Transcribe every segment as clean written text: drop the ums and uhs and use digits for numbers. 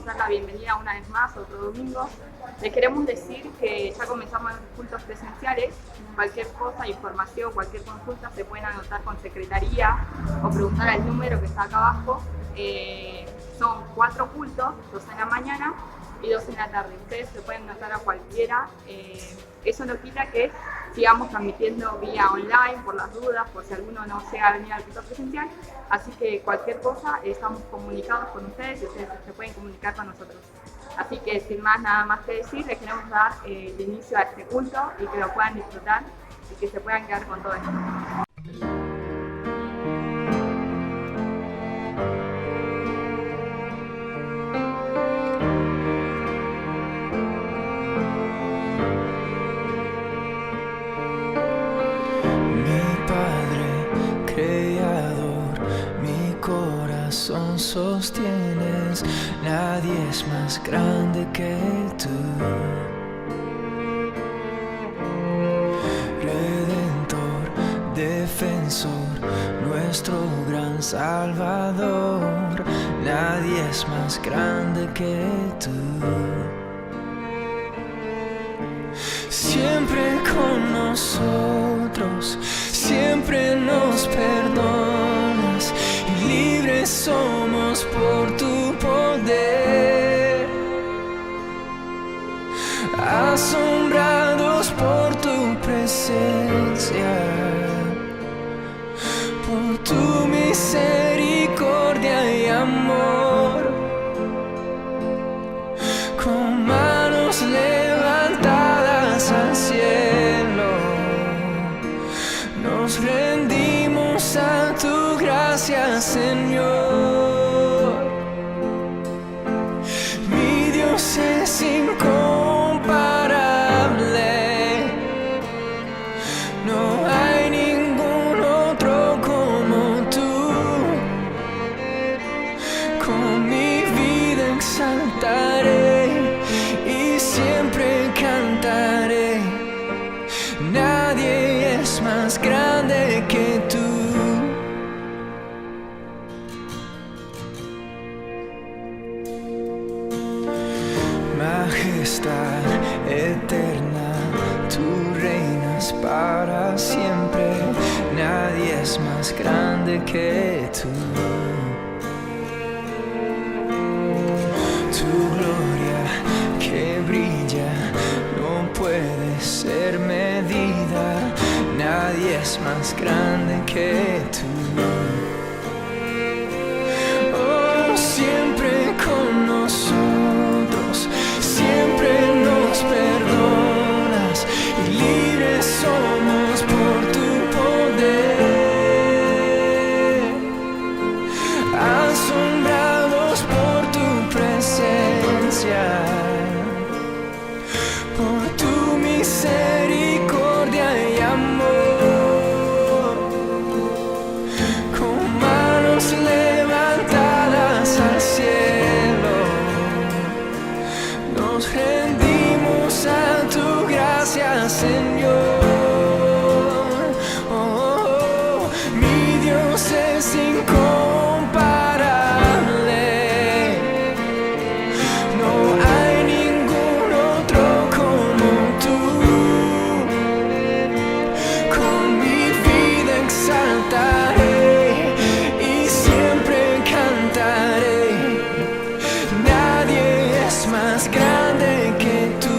dar la bienvenida una vez más, otro domingo. Les queremos decir que ya comenzamos los cultos presenciales. Cualquier cosa, información, cualquier consulta se pueden anotar con secretaría o preguntar al número que está acá abajo. Son 4 cultos, 2 en la mañana y 2 en la tarde. Ustedes se pueden anotar a cualquiera. Eso no quita que sigamos transmitiendo vía online por las dudas, por si alguno no llega a venir al culto presencial. Así que cualquier cosa, estamos comunicados con ustedes y ustedes se pueden comunicar con nosotros. Así que sin más, nada más que decir, les queremos dar el inicio a este culto y que lo puedan disfrutar y que se puedan quedar con todo esto. Sostienes, nadie es más grande que tú. Redentor, defensor, nuestro gran Salvador, nadie es más grande que tú. Siempre con nosotros, siempre nos perdonas y libres somos por tu poder, asombrados por tu presencia, por tu misericordia y amor, con manos levantadas al cielo, nos rendimos a tu gracia, Señor. Mi Dios es incomparable, no hay ningún otro como tú. Con mi vida exaltaré y siempre cantaré, nadie es más grande que tú. Majestad eterna, tú reinas para siempre, nadie es más grande que tú. Tu gloria que brilla no puede ser medida, nadie es más grande que tú. Oh, siempre con nosotros, siempre nos perdonas y libres somos por tu poder, asombrados por tu presencia, por tu misericordia y amor, con manos levantadas al cielo, nos rendimos a tu gracia, Señor. Oh, oh, oh. Mi Dios es incomparable, no hay ningún otro como tú. Con mi vida exaltaré y siempre cantaré, nadie es más grande que tú.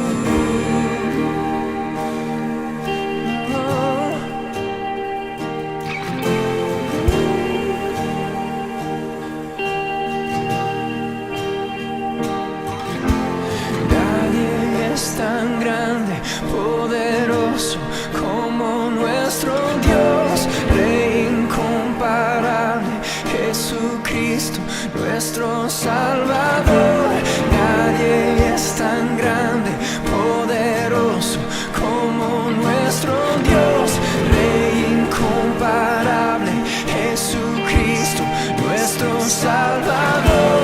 Nadie es tan grande, poderoso como nuestro Dios, Rey incomparable, Jesucristo, nuestro Salvador. Nadie es tan grande, poderoso como nuestro Dios, Rey incomparable, Jesucristo, nuestro Salvador.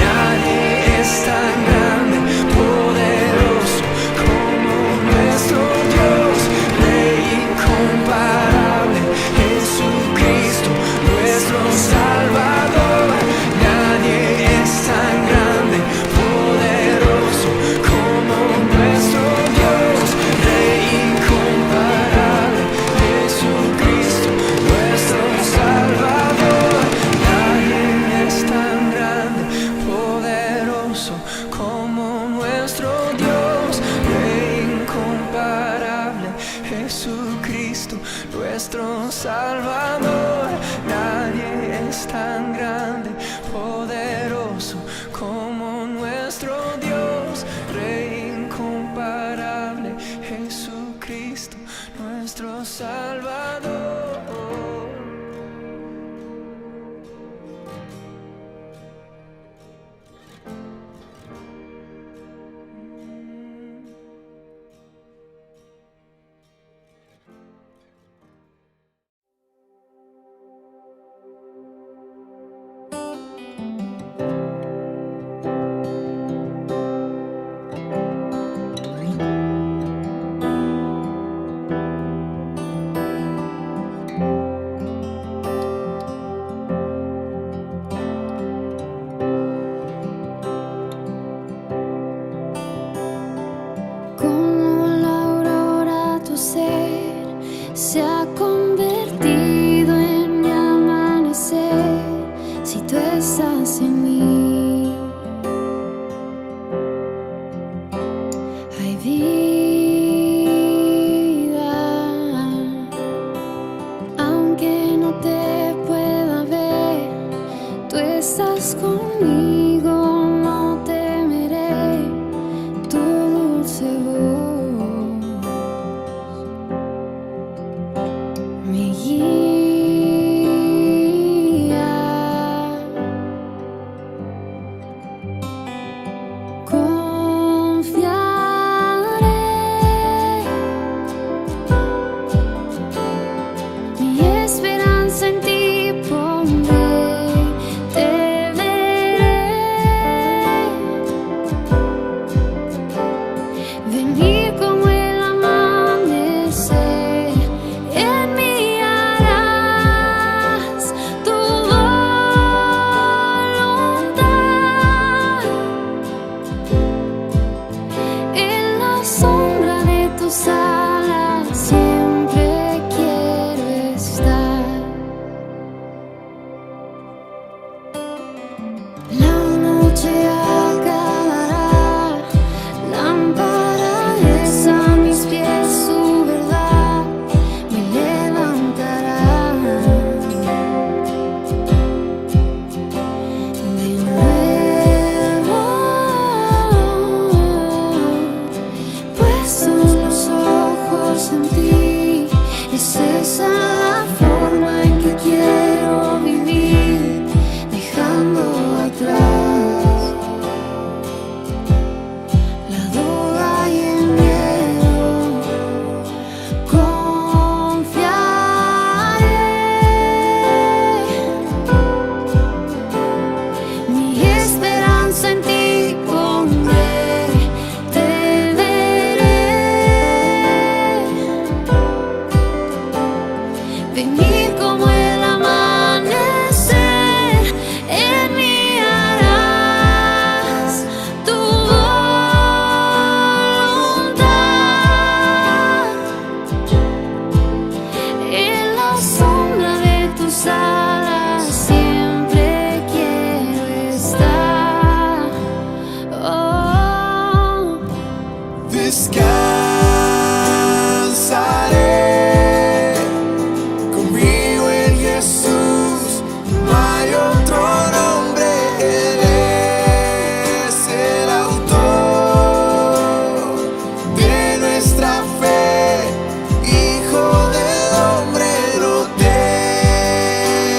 Nadie es tan grande, poderoso como nuestro Dios, Rey incomparable, Jesucristo, nuestro Salvador. Nadie es nuestro Salvador. Nadie es tan grande, poderoso como nuestro Dios, Rey incomparable, Jesucristo, nuestro Salvador. Como la aurora tu ser se ha convertido en mi amanecer, si tú estás en mí hay vida, aunque no te pueda ver, tú estás conmigo, no temeré tu dulce voz me guía. Confiaré, mi esperanza en ti pondré, te veré. Venir como el amanecer, en mí harás tu voluntad. En la sombra de tus alas siempre quiero estar. La noche acabará, lámpara es a mis pies, su verdad me levantará. De nuevo, puesto los ojos en ti, es esa la forma en que quiero vivir, dejando atrás la duda y el miedo. Confiaré, mi esperanza en ti pondré, te veré. Venir como el amanecer, en mí harás tu voluntad. En la sombra de tus alas siempre quiero estar. Oh. Descansaré conmigo en Jesús, no hay otro nombre, Él es el autor de nuestra fe, Hijo del hombre, no temeré.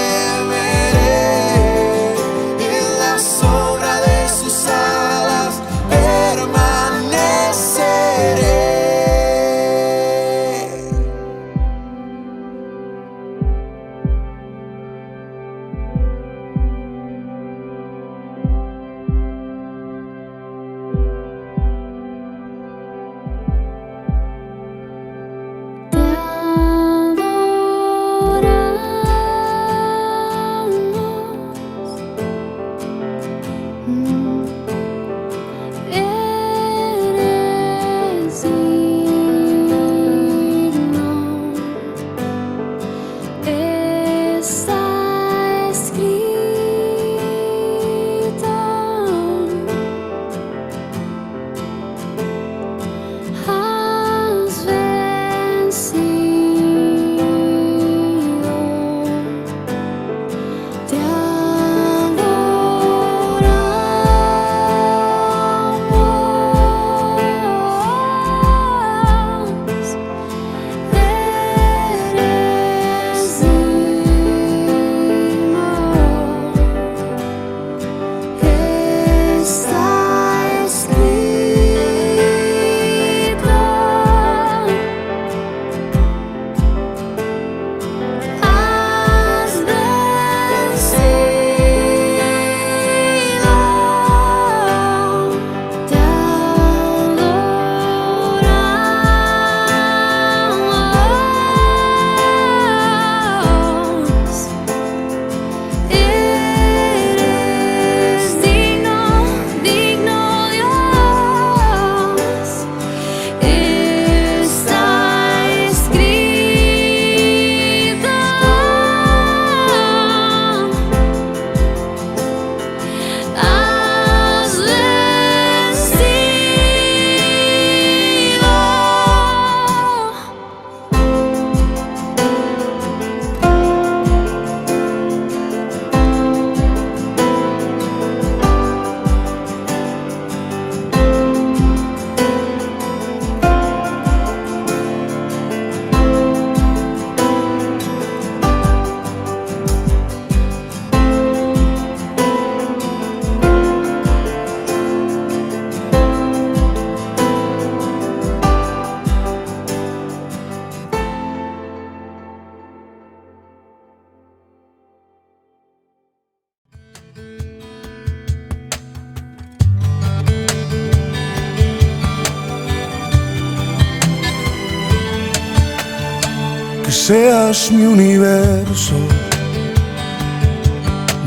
seas mi universo.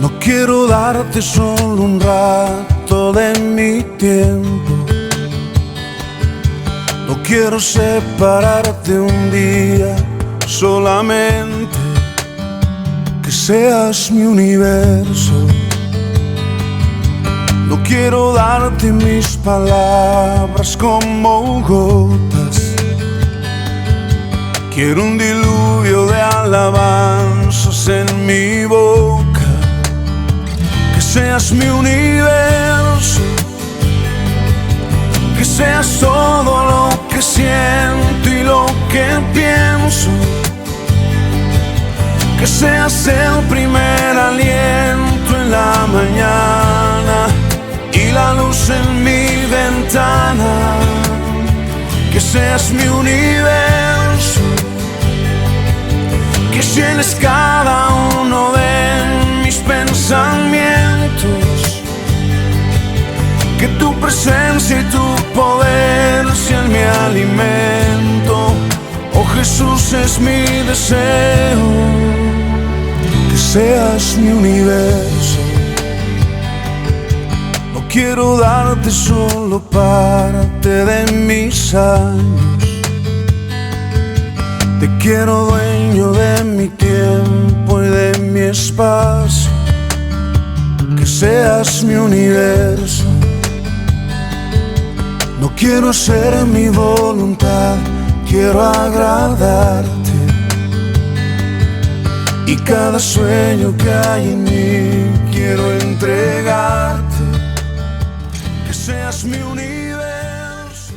No quiero darte solo un rato de mi tiempo. No quiero separarte un día, solamente que seas mi universo. No quiero darte mis palabras como gotas. Quiero un diluvio de alabanzas en mi boca. Que seas mi universo. Que seas todo lo que siento y lo que pienso. Que seas el primer aliento en la mañana y la luz en mi ventana. Que seas mi universo. Que llenes cada uno de mis pensamientos. Que tu presencia y tu poder sean mi alimento. Oh Jesús, es mi deseo que seas mi universo. No quiero darte solo parte de mis años. Te quiero dueño de mi tiempo y de mi espacio. Que seas mi universo. No quiero hacer mi voluntad, quiero agradarte. Y cada sueño que hay en mí quiero entregarte. Que seas mi universo.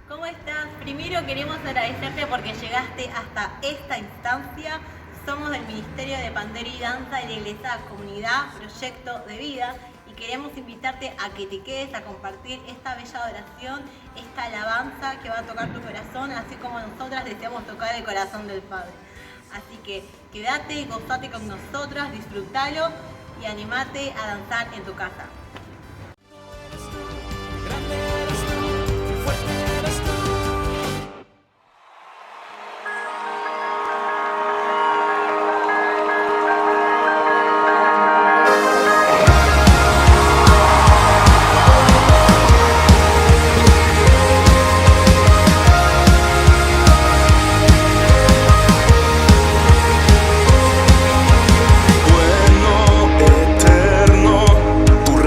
¿Cómo estás? Primero queremos agradecerte porque llegaste hasta esta instancia. Somos del Ministerio de Pandero y Danza de la Iglesia Comunidad Proyecto de Vida y queremos invitarte a que te quedes a compartir esta bella oración, esta alabanza que va a tocar tu corazón, así como nosotras deseamos tocar el corazón del Padre. Así que quédate, gozate con nosotras, disfrútalo y animate a danzar en tu casa. Bueno, eterno, tu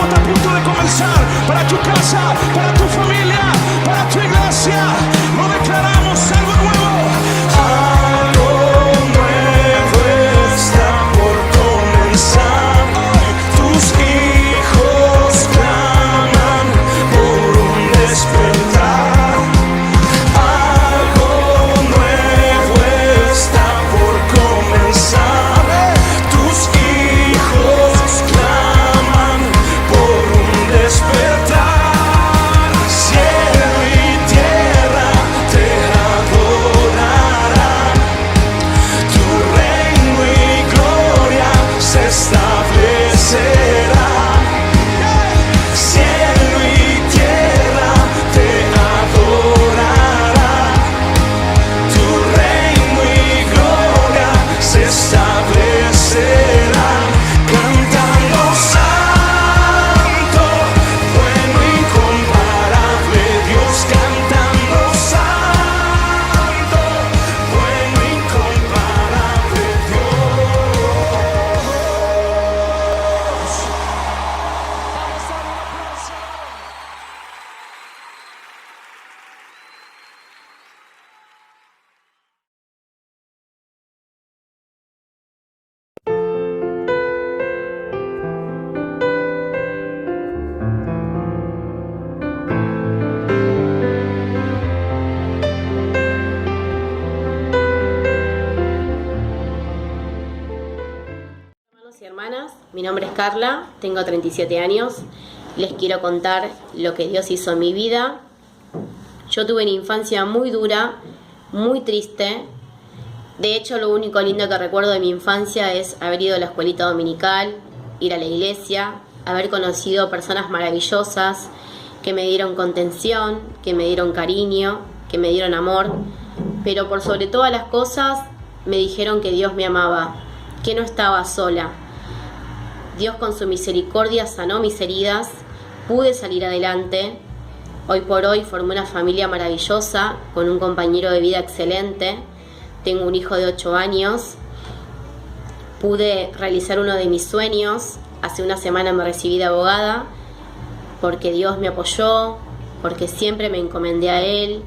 tiempo está a punto de comenzar. Para tu casa, para tu familia, para tu iglesia, lo declaramos algo nuevo. Algo nuevo está por comenzar. Tus hijos claman por un despertar. Algo nuevo está por comenzar. Tus hijos claman por un despertar. Cielo y tierra te adorarán. Tu reino y gloria se establecerá. Cielo y tierra te adorarán. Tu reino y gloria se establecerá. Cantando santo, bueno, incomparable Dios. Cantando santo, bueno, incomparable Dios. Hermanos y hermanas, mi nombre es Carla, tengo 37 años. Les quiero contar lo que Dios hizo en mi vida. Yo tuve una infancia muy dura, muy triste. De hecho, lo único lindo que recuerdo de mi infancia es haber ido a la escuelita dominical, ir a la iglesia, haber conocido personas maravillosas que me dieron contención, que me dieron cariño, que me dieron amor. Pero por sobre todas las cosas me dijeron que Dios me amaba, que no estaba sola. Dios con su misericordia sanó mis heridas, pude salir adelante. Hoy por hoy formé una familia maravillosa, con un compañero de vida excelente. Tengo un hijo de 8 años. Pude realizar uno de mis sueños. Hace una semana me recibí de abogada, porque Dios me apoyó, porque siempre me encomendé a Él.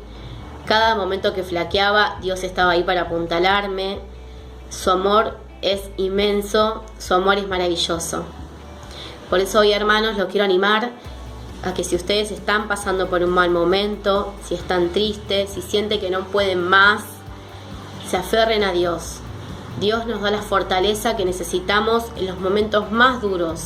Cada momento que flaqueaba, Dios estaba ahí para apuntalarme. Su amor es inmenso, su amor es maravilloso. Por eso hoy, hermanos, los quiero animar a que si ustedes están pasando por un mal momento, si están tristes, si sienten que no pueden más, se aferren a Dios. Dios nos da la fortaleza que necesitamos en los momentos más duros.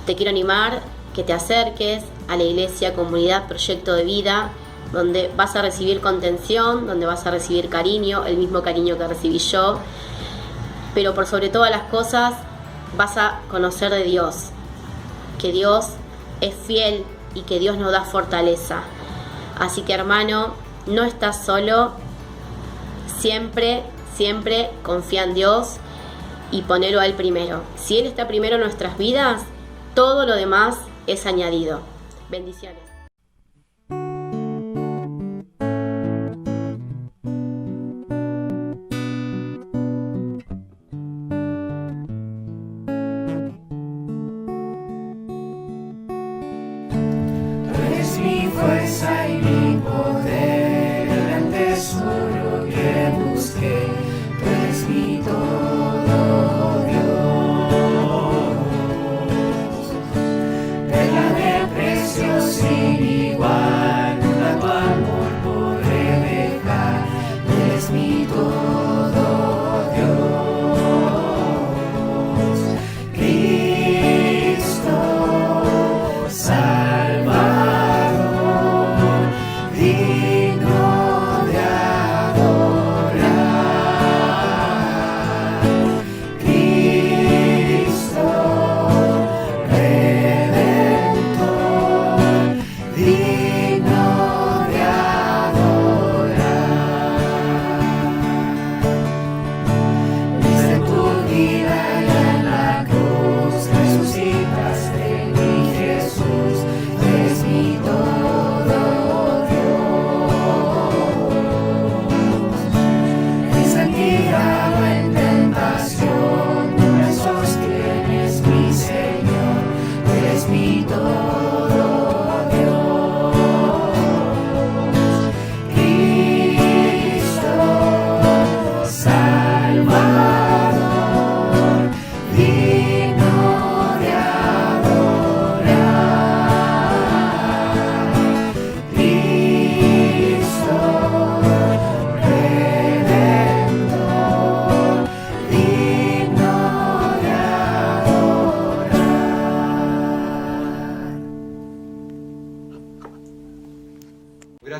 Te quiero animar que te acerques a la iglesia Comunidad Proyecto de Vida, donde vas a recibir contención, donde vas a recibir cariño, el mismo cariño que recibí yo. Pero por sobre todas las cosas vas a conocer de Dios, que Dios es fiel y que Dios nos da fortaleza. Así que, hermano, no estás solo. Siempre, siempre confía en Dios y ponelo a Él primero. Si Él está primero en nuestras vidas, todo lo demás es añadido. Bendiciones. Eres mi fuerza y mi poder, el tesoro que busqué. Tú eres mi todo, Dios. Perla de precios y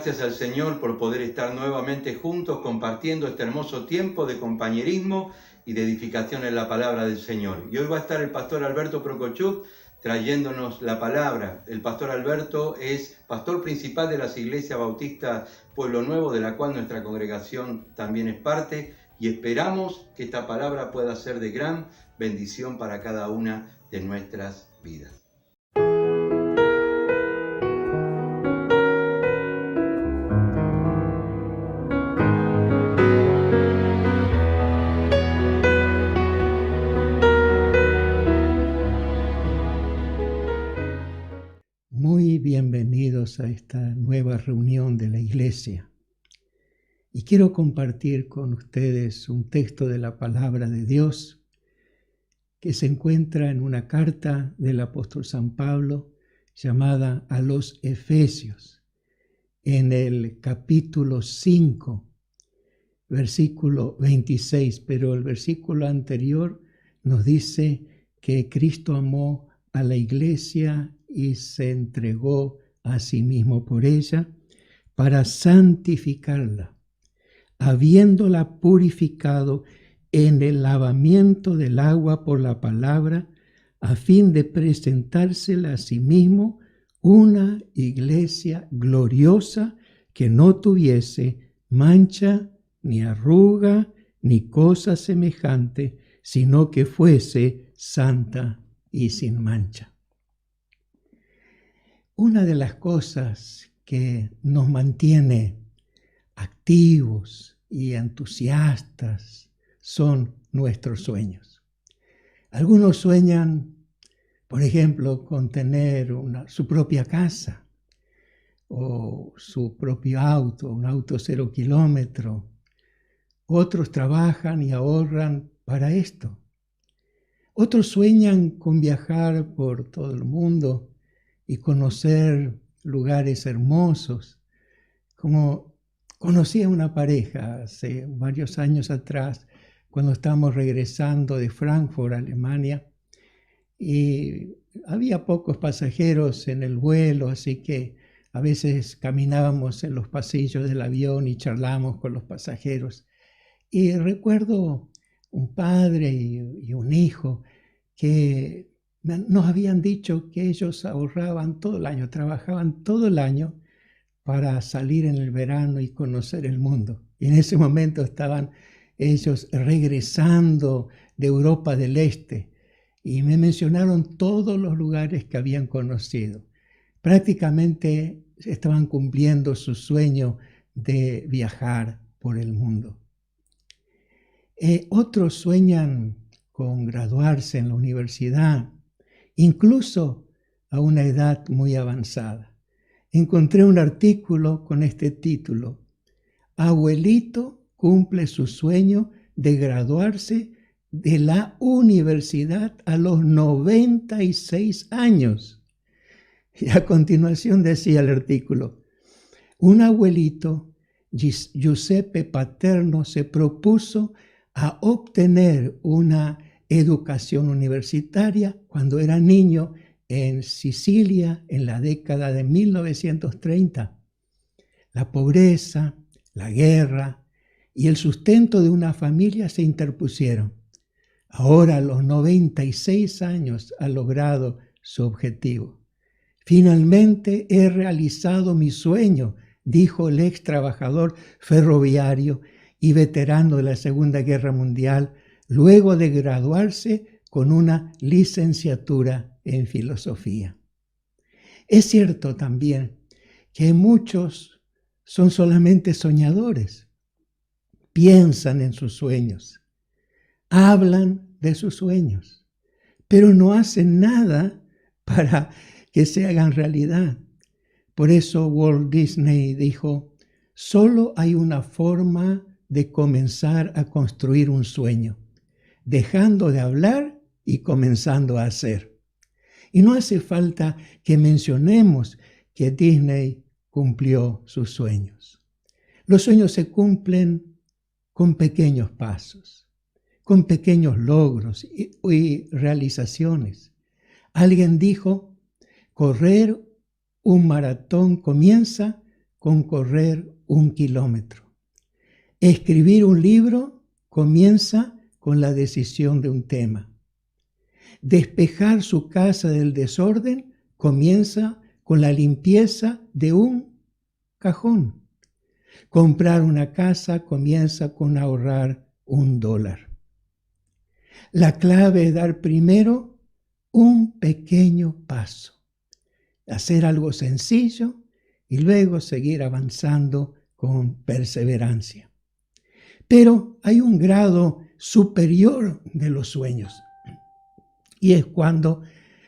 gracias al Señor por poder estar nuevamente juntos compartiendo este hermoso tiempo de compañerismo y de edificación en la palabra del Señor. Y hoy va a estar el pastor Alberto Procochuk trayéndonos la palabra. El pastor Alberto es pastor principal de las iglesias bautistas Pueblo Nuevo, de la cual nuestra congregación también es parte, y esperamos que esta palabra pueda ser de gran bendición para cada una de nuestras vidas. Muy bienvenidos a esta nueva reunión de la iglesia. Y quiero compartir con ustedes un texto de la palabra de Dios que se encuentra en una carta del apóstol San Pablo llamada a los Efesios, en el capítulo 5, versículo 26, pero el versículo anterior nos dice que Cristo amó a la iglesia y se entregó a sí mismo por ella para santificarla, habiéndola purificado en el lavamiento del agua por la palabra, a fin de presentársela a sí mismo una iglesia gloriosa que no tuviese mancha, ni arruga, ni cosa semejante, sino que fuese santa y sin mancha. Una de las cosas que nos mantiene activos y entusiastas son nuestros sueños. Algunos sueñan, por ejemplo, con tener su propia casa o su propio auto, un auto 0 kilómetro. Otros trabajan y ahorran para esto. Otros sueñan con viajar por todo el mundo y conocer lugares hermosos. Como conocí a una pareja hace varios años atrás, cuando estábamos regresando de Frankfurt, Alemania, y había pocos pasajeros en el vuelo, así que a veces caminábamos en los pasillos del avión y charlábamos con los pasajeros. Y recuerdo un padre y un hijo que nos habían dicho que ellos ahorraban todo el año, trabajaban todo el año para salir en el verano y conocer el mundo. Y en ese momento estaban ellos regresando de Europa del Este y me mencionaron todos los lugares que habían conocido. Prácticamente estaban cumpliendo su sueño de viajar por el mundo. Otros sueñan con graduarse en la universidad, incluso a una edad muy avanzada. Encontré un artículo con este título: Abuelito cumple su sueño de graduarse de la universidad a los 96 años. Y a continuación decía el artículo: un abuelito, Giuseppe Paterno, se propuso a obtener una educación universitaria cuando era niño en Sicilia en la década de 1930. La pobreza, la guerra y el sustento de una familia se interpusieron. Ahora a los 96 años ha logrado su objetivo. Finalmente he realizado mi sueño, dijo el ex trabajador ferroviario y veterano de la Segunda Guerra Mundial, luego de graduarse con una licenciatura en filosofía. Es cierto también que muchos son solamente soñadores, piensan en sus sueños, hablan de sus sueños, pero no hacen nada para que se hagan realidad. Por eso Walt Disney dijo: solo hay una forma de comenzar a construir un sueño, dejando de hablar y comenzando a hacer. Y no hace falta que mencionemos que Disney cumplió sus sueños. Los sueños se cumplen con pequeños pasos, con pequeños logros y realizaciones. Alguien dijo: correr un maratón comienza con correr 1 kilómetro. Escribir un libro comienza con la decisión de un tema. Despejar su casa del desorden comienza con la limpieza de un cajón. Comprar una casa comienza con ahorrar $1. La clave es dar primero un pequeño paso, hacer algo sencillo y luego seguir avanzando con perseverancia. Pero hay un grado superior de los sueños y es cuando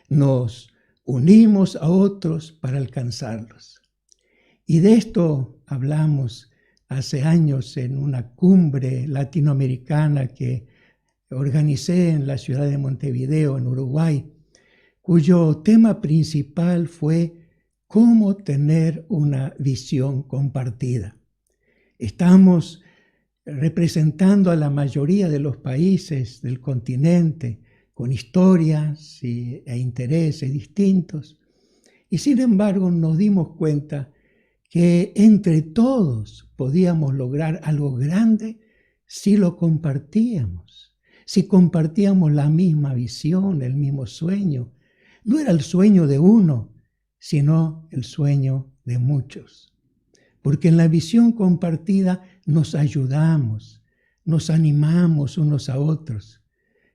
nos unimos a otros para alcanzarlos. Y de esto hablamos hace años en una cumbre latinoamericana que organicé en la ciudad de Montevideo, en Uruguay, cuyo tema principal fue cómo tener una visión compartida. Estamos representando a la mayoría de los países del continente con historias e intereses distintos, y sin embargo nos dimos cuenta que entre todos podíamos lograr algo grande si lo compartíamos, si compartíamos la misma visión, el mismo sueño. No era el sueño de uno, sino el sueño de muchos. Porque en la visión compartida nos ayudamos, nos animamos unos a otros,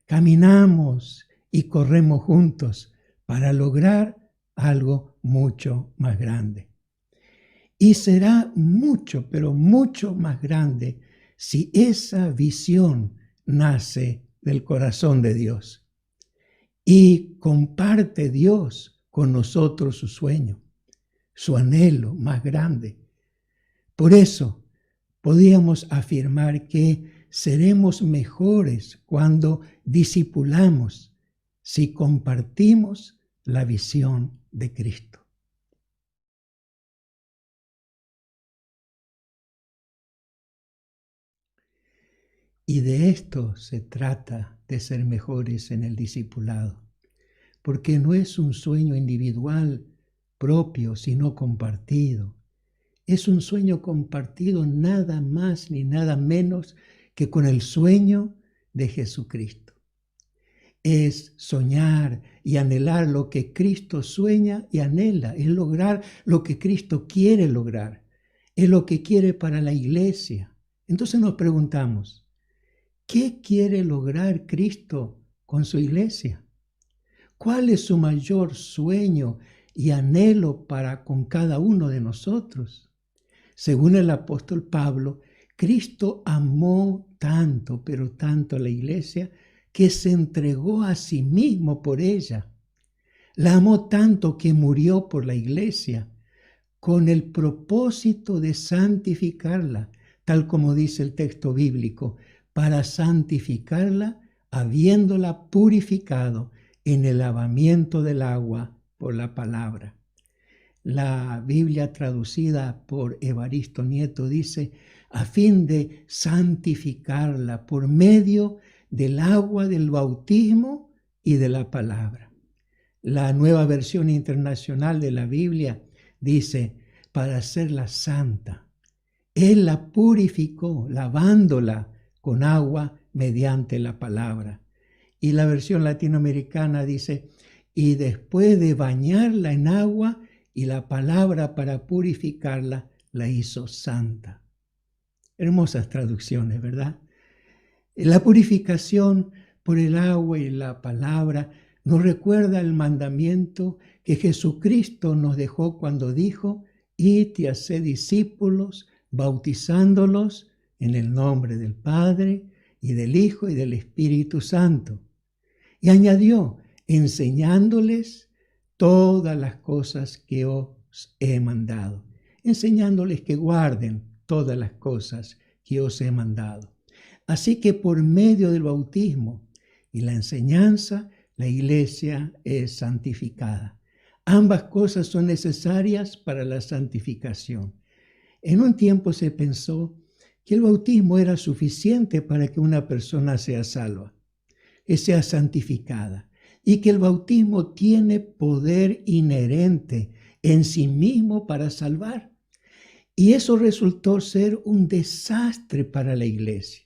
caminamos y corremos juntos para lograr algo mucho más grande. Y será mucho, pero mucho más grande si esa visión nace del corazón de Dios y comparte Dios con nosotros su sueño, su anhelo más grande. Por eso podríamos afirmar que seremos mejores cuando discipulamos si compartimos la visión de Cristo. Y de esto se trata, de ser mejores en el discipulado, porque no es un sueño individual propio, sino compartido. Es un sueño compartido nada más ni nada menos que con el sueño de Jesucristo. Es soñar y anhelar lo que Cristo sueña y anhela, es lograr lo que Cristo quiere lograr, es lo que quiere para la iglesia. Entonces nos preguntamos, ¿qué quiere lograr Cristo con su iglesia? ¿Cuál es su mayor sueño y anhelo para con cada uno de nosotros? Según el apóstol Pablo, Cristo amó tanto, pero tanto a la iglesia, que se entregó a sí mismo por ella. La amó tanto que murió por la iglesia, con el propósito de santificarla, tal como dice el texto bíblico, para santificarla, habiéndola purificado en el lavamiento del agua por la palabra. La Biblia traducida por Evaristo Nieto dice, a fin de santificarla por medio del agua del bautismo y de la palabra. La Nueva Versión Internacional de la Biblia dice, para hacerla santa. Él la purificó, lavándola con agua mediante la palabra. Y la versión latinoamericana dice, y después de bañarla en agua y la palabra para purificarla, la hizo santa. Hermosas traducciones, ¿verdad? La purificación por el agua y la palabra nos recuerda el mandamiento que Jesucristo nos dejó cuando dijo, id y haced discípulos, bautizándolos en el nombre del Padre y del Hijo y del Espíritu Santo. Y añadió, enseñándoles todas las cosas que os he mandado, enseñándoles que guarden todas las cosas que os he mandado. Así que por medio del bautismo y la enseñanza, la iglesia es santificada. Ambas cosas son necesarias para la santificación. En un tiempo se pensó que el bautismo era suficiente para que una persona sea salva, que sea santificada, y que el bautismo tiene poder inherente en sí mismo para salvar. Y eso resultó ser un desastre para la iglesia,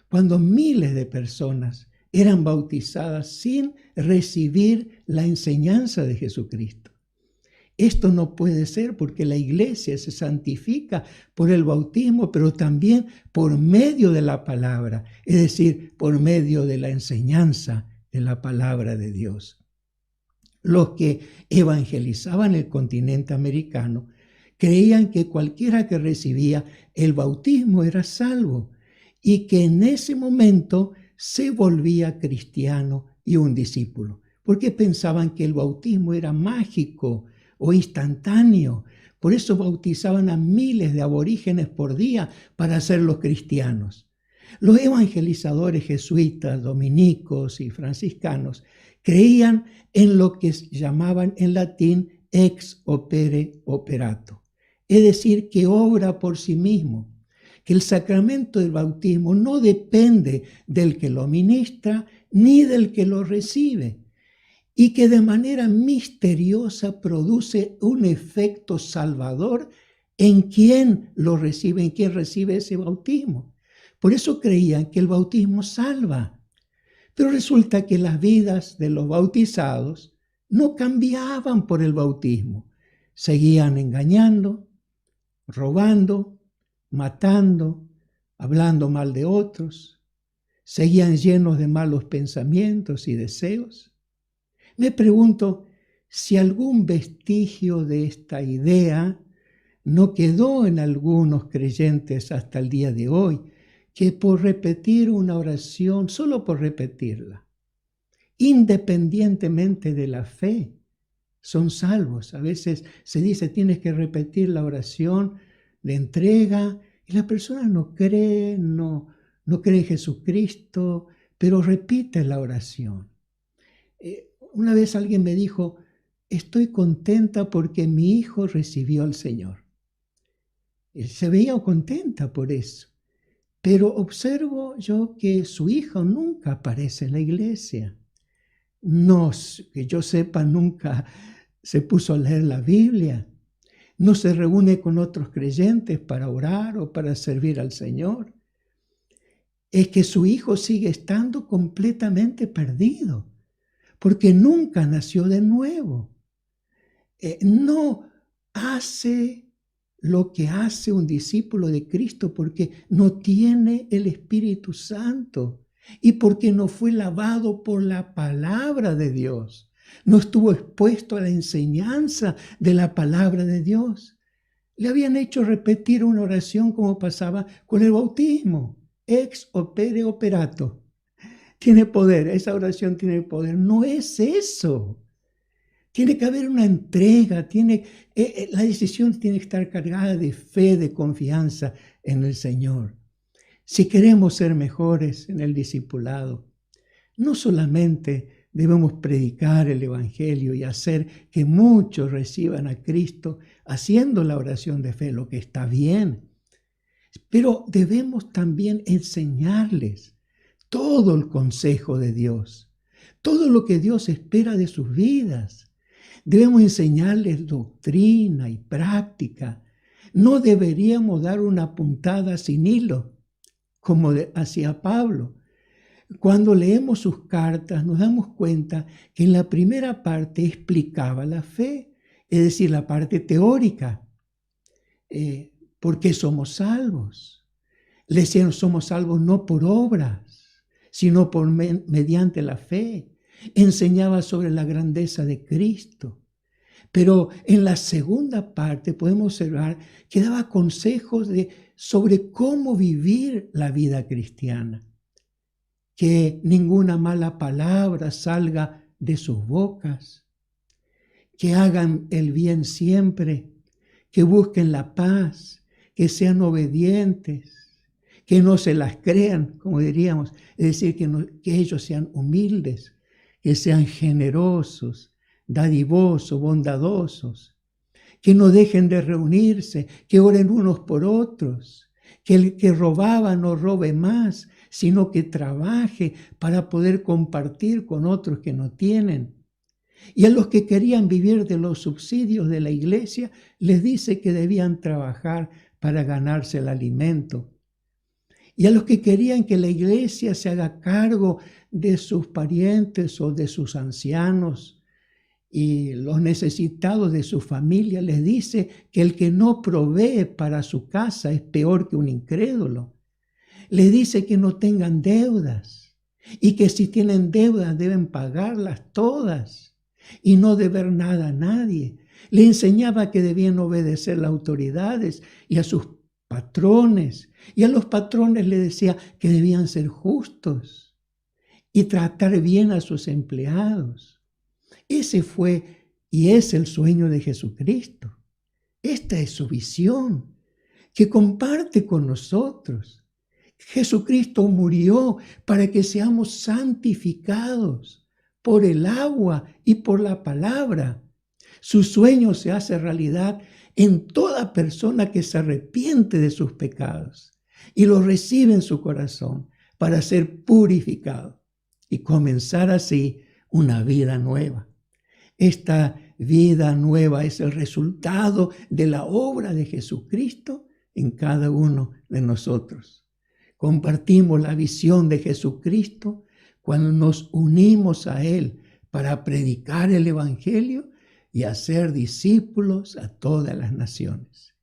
cuando miles de personas eran bautizadas sin recibir la enseñanza de Jesucristo. Esto no puede ser, porque la iglesia se santifica por el bautismo, pero también por medio de la palabra, es decir, por medio de la enseñanza de la palabra de Dios. Los que evangelizaban el continente americano creían que cualquiera que recibía el bautismo era salvo y que en ese momento se volvía cristiano y un discípulo, porque pensaban que el bautismo era mágico o instantáneo. Por eso bautizaban a miles de aborígenes por día para hacerlos cristianos. Los evangelizadores jesuitas, dominicos y franciscanos creían en lo que llamaban en latín ex opere operato, es decir, que obra por sí mismo, que el sacramento del bautismo no depende del que lo ministra ni del que lo recibe, y que de manera misteriosa produce un efecto salvador en quien lo recibe, en quien recibe ese bautismo. Por eso creían que el bautismo salva. Pero resulta que las vidas de los bautizados no cambiaban por el bautismo. Seguían engañando, robando, matando, hablando mal de otros. Seguían llenos de malos pensamientos y deseos. Me pregunto si algún vestigio de esta idea no quedó en algunos creyentes hasta el día de hoy, que por repetir una oración, solo por repetirla, independientemente de la fe, son salvos. A veces se dice, tienes que repetir la oración de entrega, y la persona no cree, no cree en Jesucristo, pero repite la oración. Una vez alguien me dijo, estoy contenta porque mi hijo recibió al Señor. Él se veía contenta por eso. Pero observo yo que su hijo nunca aparece en la iglesia. No, que yo sepa, nunca se puso a leer la Biblia. No se reúne con otros creyentes para orar o para servir al Señor. Es que su hijo sigue estando completamente perdido, porque nunca nació de nuevo. No hace lo que hace un discípulo de Cristo porque no tiene el Espíritu Santo y porque no fue lavado por la palabra de Dios. No estuvo expuesto a la enseñanza de la palabra de Dios. Le habían hecho repetir una oración como pasaba con el bautismo. Ex opere operato. Tiene poder, esa oración tiene poder. No es eso. Tiene que haber una entrega, la decisión tiene que estar cargada de fe, de confianza en el Señor. Si queremos ser mejores en el discipulado, no solamente debemos predicar el Evangelio y hacer que muchos reciban a Cristo haciendo la oración de fe, lo que está bien, pero debemos también enseñarles todo el consejo de Dios, todo lo que Dios espera de sus vidas. Debemos enseñarles doctrina y práctica. No deberíamos dar una puntada sin hilo, como hacía Pablo. Cuando leemos sus cartas nos damos cuenta que en la primera parte explicaba la fe, es decir, la parte teórica. ¿Por qué somos salvos? Le decían, somos salvos no por obras, sino mediante la fe. Enseñaba sobre la grandeza de Cristo. Pero en la segunda parte podemos observar que daba consejos sobre cómo vivir la vida cristiana. Que ninguna mala palabra salga de sus bocas. Que hagan el bien siempre. Que busquen la paz. Que sean obedientes. Que no se las crean, como diríamos. Es decir, que ellos sean humildes. Que sean generosos, dadivosos, bondadosos, que no dejen de reunirse, que oren unos por otros, que el que robaba no robe más, sino que trabaje para poder compartir con otros que no tienen, Y a los que querían vivir de los subsidios de la iglesia, les dice que debían trabajar para ganarse el alimento. Y a los que querían que la iglesia se haga cargo de sus parientes o de sus ancianos y los necesitados de su familia, les dice que el que no provee para su casa es peor que un incrédulo. Les dice que no tengan deudas y que si tienen deudas deben pagarlas todas y no deber nada a nadie. Le enseñaba que debían obedecer a las autoridades y a sus patrones. Y a los patrones le decía que debían ser justos y tratar bien a sus empleados. Ese fue y es el sueño de Jesucristo. Esta es su visión que comparte con nosotros. Jesucristo murió para que seamos santificados por el agua y por la palabra. Su sueño se hace realidad en toda persona que se arrepiente de sus pecados y los recibe en su corazón para ser purificado y comenzar así una vida nueva. Esta vida nueva es el resultado de la obra de Jesucristo en cada uno de nosotros. Compartimos la visión de Jesucristo cuando nos unimos a Él para predicar el Evangelio y hacer discípulos a todas las naciones.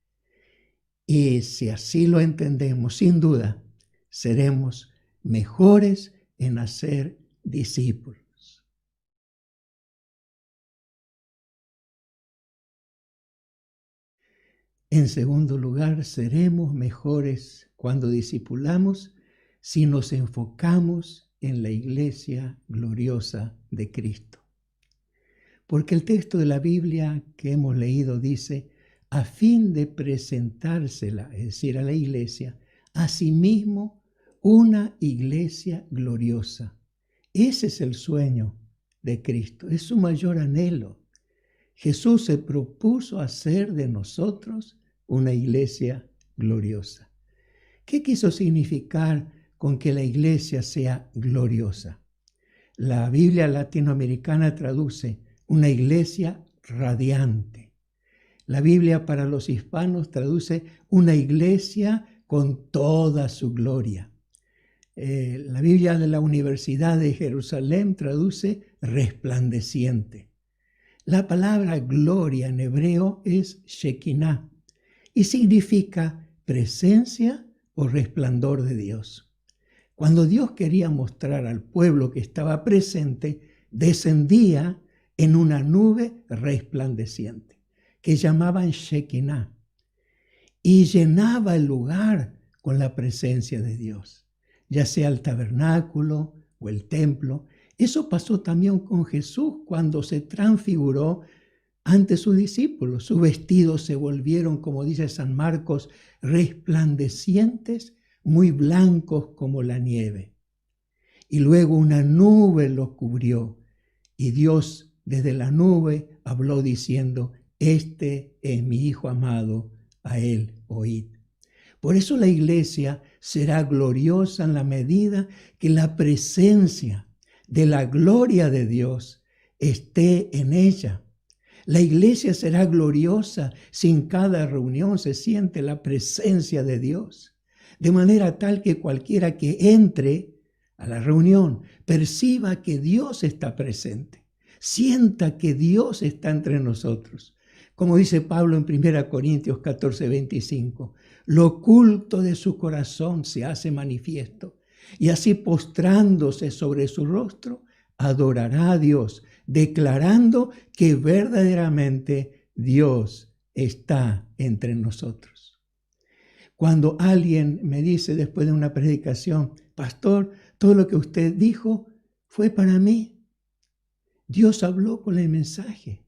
Y si así lo entendemos, sin duda, seremos mejores en hacer discípulos. En segundo lugar, seremos mejores cuando discipulamos si nos enfocamos en la iglesia gloriosa de Cristo. Porque el texto de la Biblia que hemos leído dice, a fin de presentársela, es decir, a la iglesia, a sí mismo una iglesia gloriosa. Ese es el sueño de Cristo, es su mayor anhelo. Jesús se propuso hacer de nosotros una iglesia gloriosa. ¿Qué quiso significar con que la iglesia sea gloriosa? La Biblia latinoamericana traduce una iglesia radiante. La Biblia para los hispanos traduce una iglesia con toda su gloria. La Biblia de la Universidad de Jerusalén traduce resplandeciente. La palabra gloria en hebreo es Shekinah y significa presencia o resplandor de Dios. Cuando Dios quería mostrar al pueblo que estaba presente, descendía en una nube resplandeciente que llamaban Shekinah y llenaba el lugar con la presencia de Dios, ya sea el tabernáculo o el templo. Eso pasó también con Jesús cuando se transfiguró ante sus discípulos. Sus vestidos se volvieron, como dice San Marcos, resplandecientes, muy blancos como la nieve. Y luego una nube los cubrió y Dios desde la nube habló diciendo, este es mi Hijo amado, a él oíd. Por eso la iglesia será gloriosa en la medida que la presencia de la gloria de Dios esté en ella. La iglesia será gloriosa si en cada reunión se siente la presencia de Dios, de manera tal que cualquiera que entre a la reunión perciba que Dios está presente, sienta que Dios está entre nosotros. Como dice Pablo en 1 Corintios 14:25, lo oculto de su corazón se hace manifiesto, y así postrándose sobre su rostro, adorará a Dios, declarando que verdaderamente Dios está entre nosotros. Cuando alguien me dice después de una predicación, pastor, todo lo que usted dijo fue para mí. Dios habló con el mensaje,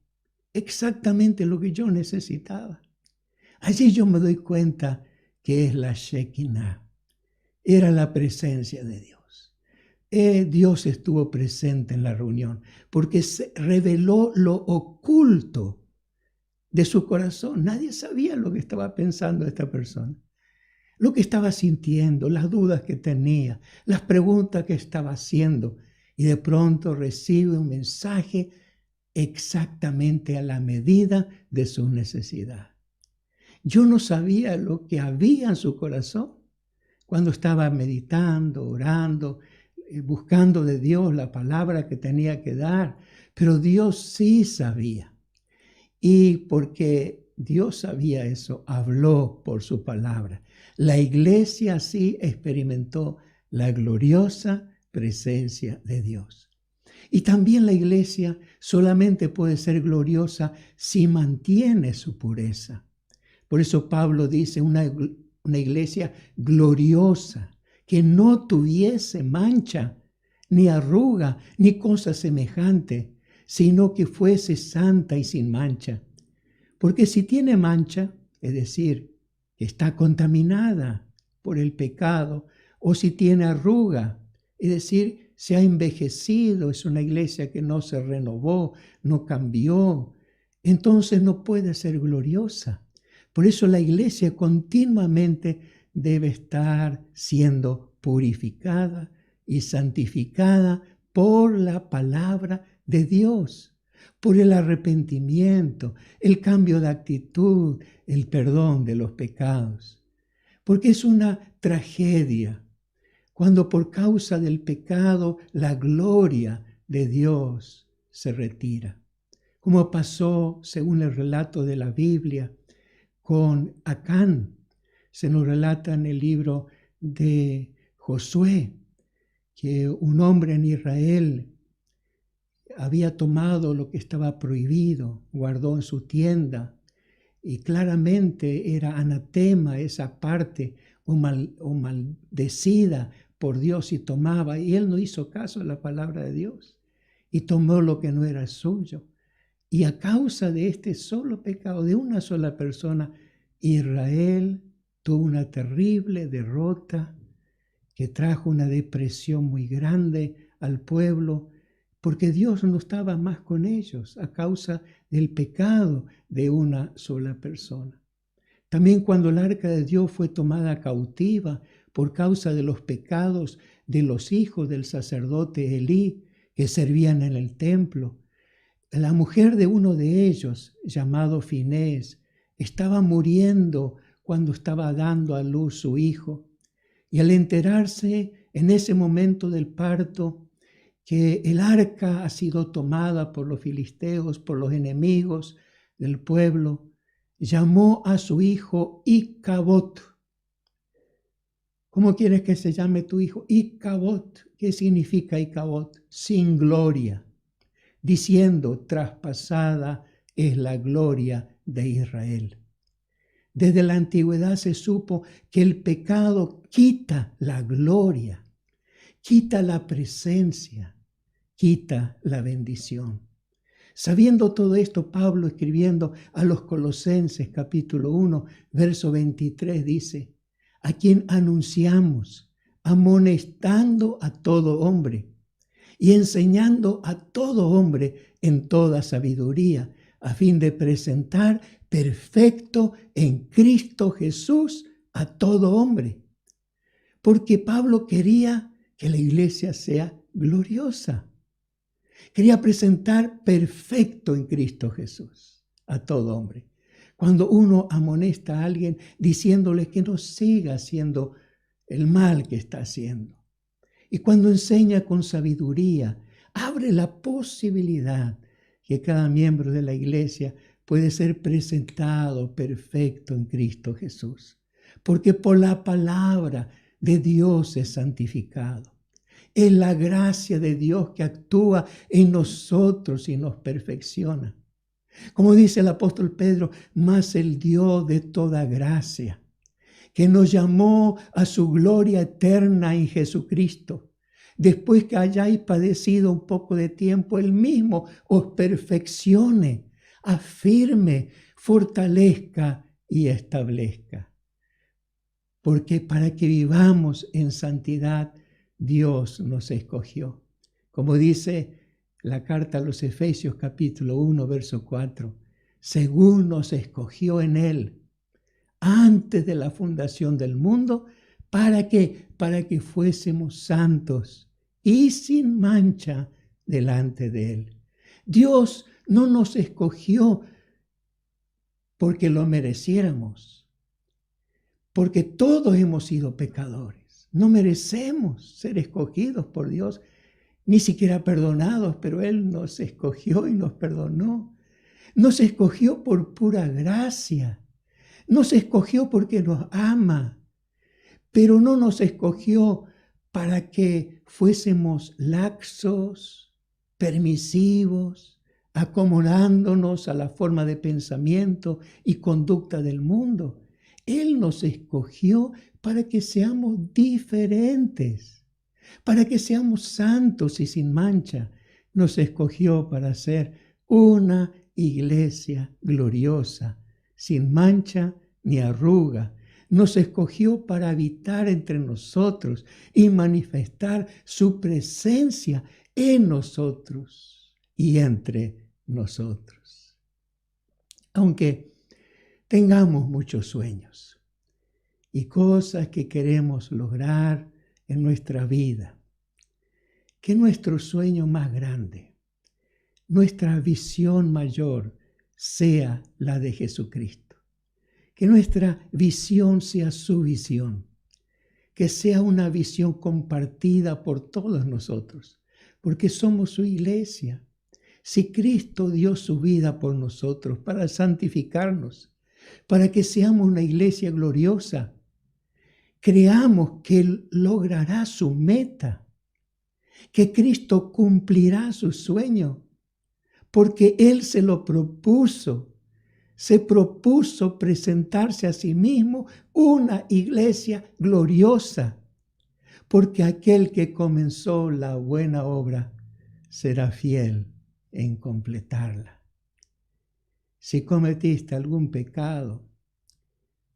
exactamente lo que yo necesitaba. Allí yo me doy cuenta que es la Shekinah, era la presencia de Dios. Dios estuvo presente en la reunión porque se reveló lo oculto de su corazón. Nadie sabía lo que estaba pensando esta persona, lo que estaba sintiendo, las dudas que tenía, las preguntas que estaba haciendo. Y de pronto recibe un mensaje exactamente a la medida de su necesidad. Yo no sabía lo que había en su corazón cuando estaba meditando, orando, buscando de Dios la palabra que tenía que dar, pero Dios sí sabía. Y porque Dios sabía eso, habló por su palabra. La iglesia sí experimentó la gloriosa presencia de Dios. Y también la iglesia solamente puede ser gloriosa si mantiene su pureza. Por eso Pablo dice una iglesia gloriosa, que no tuviese mancha, ni arruga, ni cosa semejante, sino que fuese santa y sin mancha. Porque si tiene mancha, es decir, que está contaminada por el pecado, o si tiene arruga, es decir, se ha envejecido, es una iglesia que no se renovó, no cambió, entonces no puede ser gloriosa. Por eso la iglesia continuamente debe estar siendo purificada y santificada por la palabra de Dios, por el arrepentimiento, el cambio de actitud, el perdón de los pecados. Porque es una tragedia cuando por causa del pecado la gloria de Dios se retira. Como pasó, según el relato de la Biblia, con Acán. Se nos relata en el libro de Josué que un hombre en Israel había tomado lo que estaba prohibido, guardó en su tienda, y claramente era anatema esa parte o maldecida por Dios y tomaba, y él no hizo caso a la palabra de Dios y tomó lo que no era suyo. Y a causa de este solo pecado de una sola persona, Israel tuvo una terrible derrota que trajo una depresión muy grande al pueblo, porque Dios no estaba más con ellos a causa del pecado de una sola persona. También cuando el arca de Dios fue tomada cautiva por causa de los pecados de los hijos del sacerdote Elí que servían en el templo, la mujer de uno de ellos, llamado Finés, estaba muriendo cuando estaba dando a luz su hijo. Y al enterarse en ese momento del parto que el arca ha sido tomada por los filisteos, por los enemigos del pueblo, llamó a su hijo Icabod. ¿Cómo quieres que se llame tu hijo? Icabod. ¿Qué significa Icabod? Sin gloria. Diciendo, traspasada es la gloria de Israel. Desde la antigüedad se supo que el pecado quita la gloria, quita la presencia, quita la bendición. Sabiendo todo esto, Pablo, escribiendo a los Colosenses, capítulo 1, verso 23, dice, a quien anunciamos, amonestando a todo hombre y enseñando a todo hombre en toda sabiduría, a fin de presentar perfecto en Cristo Jesús a todo hombre. Porque Pablo quería que la iglesia sea gloriosa. Quería presentar perfecto en Cristo Jesús a todo hombre. Cuando uno amonesta a alguien diciéndole que no siga haciendo el mal que está haciendo. Y cuando enseña con sabiduría, abre la posibilidad que cada miembro de la iglesia puede ser presentado perfecto en Cristo Jesús. Porque por la palabra de Dios es santificado. Es la gracia de Dios que actúa en nosotros y nos perfecciona. Como dice el apóstol Pedro, mas el Dios de toda gracia, que nos llamó a su gloria eterna en Jesucristo, después que hayáis padecido un poco de tiempo, Él mismo os perfeccione, afirme, fortalezca y establezca. Porque para que vivamos en santidad, Dios nos escogió. Como dice la carta a los Efesios capítulo 1, verso 4, según nos escogió en Él, antes de la fundación del mundo, ¿para qué? Para que fuésemos santos y sin mancha delante de Él. Dios No nos escogió porque lo mereciéramos, porque todos hemos sido pecadores. No merecemos ser escogidos por Dios, ni siquiera perdonados, pero Él nos escogió y nos perdonó. Nos escogió por pura gracia. Nos escogió porque nos ama, pero no nos escogió para que fuésemos laxos, permisivos, acomodándonos a la forma de pensamiento y conducta del mundo. Él nos escogió para que seamos diferentes, para que seamos santos y sin mancha. Nos escogió para ser una iglesia gloriosa, sin mancha ni arruga. Nos escogió para habitar entre nosotros y manifestar su presencia en nosotros y entre nosotros. Aunque tengamos muchos sueños y cosas que queremos lograr en nuestra vida, que nuestro sueño más grande, nuestra visión mayor sea la de Jesucristo. Que nuestra visión sea su visión, que sea una visión compartida por todos nosotros, porque somos su iglesia. Si Cristo dio su vida por nosotros para santificarnos, para que seamos una iglesia gloriosa, creamos que Él logrará su meta, que Cristo cumplirá su sueño, porque Él se lo propuso. Se propuso presentarse a sí mismo una iglesia gloriosa, porque aquel que comenzó la buena obra será fiel en completarla. Si cometiste algún pecado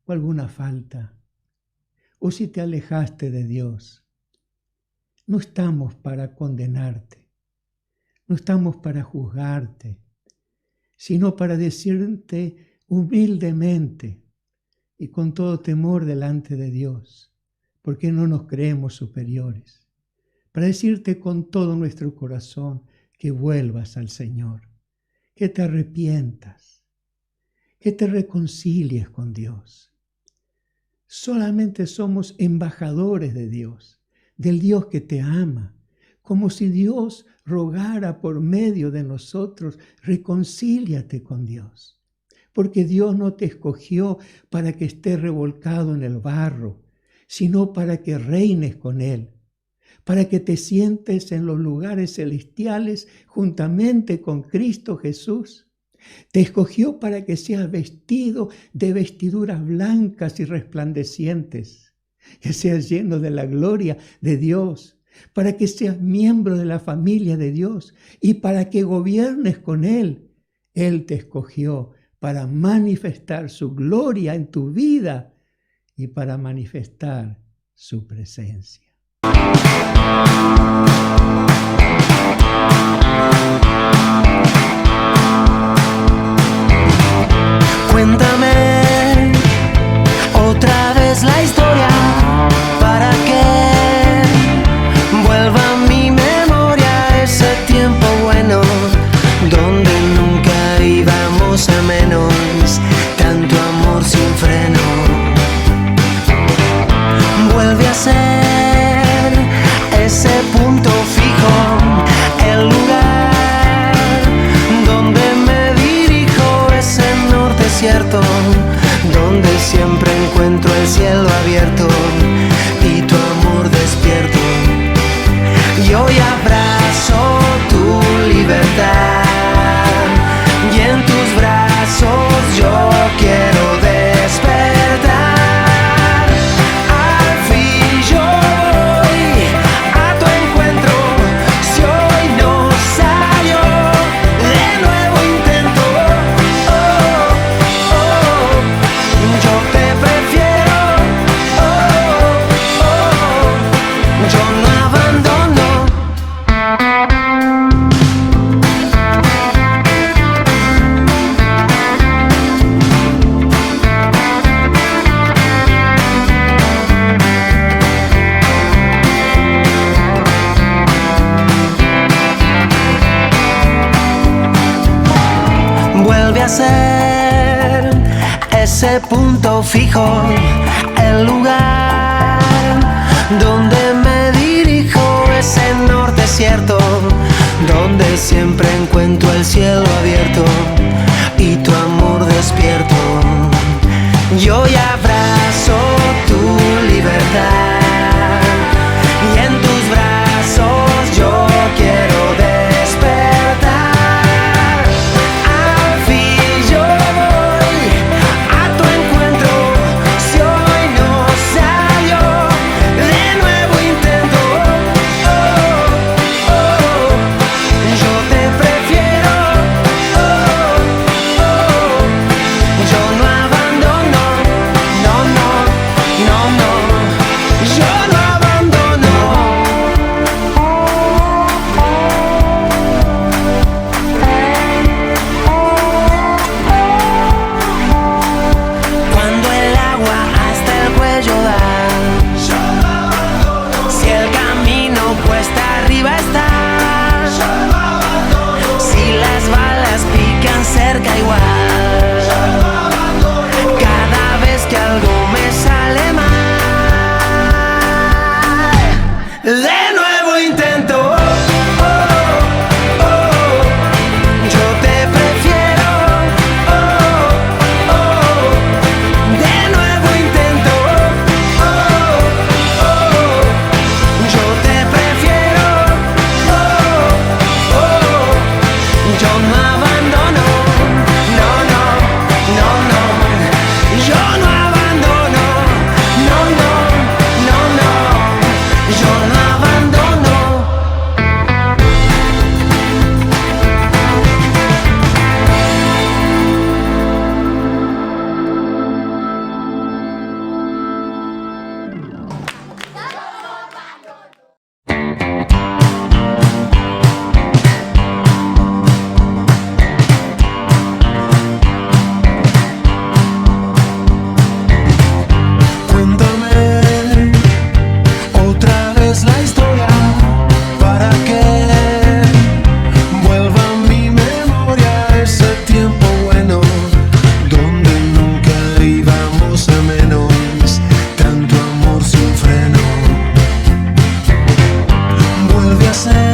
o alguna falta, o si te alejaste de Dios, no estamos para condenarte, no estamos para juzgarte, sino para decirte humildemente y con todo temor delante de Dios, porque no nos creemos superiores, para decirte con todo nuestro corazón que vuelvas al Señor, que te arrepientas, que te reconcilies con Dios. Solamente somos embajadores de Dios, del Dios que te ama, como si Dios rogara por medio de nosotros, reconcíliate con Dios. Porque Dios no te escogió para que estés revolcado en el barro, sino para que reines con Él, para que te sientes en los lugares celestiales juntamente con Cristo Jesús. Te escogió para que seas vestido de vestiduras blancas y resplandecientes, que seas lleno de la gloria de Dios, para que seas miembro de la familia de Dios y para que gobiernes con Él. Él te escogió para manifestar su gloria en tu vida y para manifestar su presencia. Cuéntame otra vez la historia para que vuelva a mi memoria ese tiempo bueno donde nunca íbamos a menos, tanto amor sin freno. Vuelve a ser ese punto fijo, el lugar donde me dirijo, ese norte cierto, donde siempre encuentro el cielo abierto y tu amor despierto. Y hoy abrazo tu libertad y en tus brazos yo quiero despertar. Al fin yo voy a tu encuentro, si hoy no salió, de nuevo intento. Oh, oh, yo te prefiero vuelve a ser ese punto fijo, el lugar donde me dirijo, ese norte cierto, donde siempre encuentro el cielo abierto y tu amor despierto. Yo ya abrazo tu libertad y en tus brazos yo quiero despertar. Al fin yo voy a tu encuentro, si hoy no salió, de nuevo intento. Oh, oh, yo te prefiero. Oh, oh, yo no abandono. No, no, no, no, yo no abandono. Cuando el agua hasta el cuello da, si el camino cuesta arriba está, si las balas pican cerca igual, cada vez que algo me sale mal, de nuevo intento. Oh, oh, yo te prefiero. Oh, oh, de nuevo intento. Oh, oh, yo te prefiero. Oh, oh, yo no abandono. No, no, no, no, yo no abandono. No, no, no, no, yo no abandono. Cuéntame otra vez la historia para que vuelva a mi memoria ese tiempo bueno donde nunca íbamos a menos, tanto amor sin freno. Vuelve a ser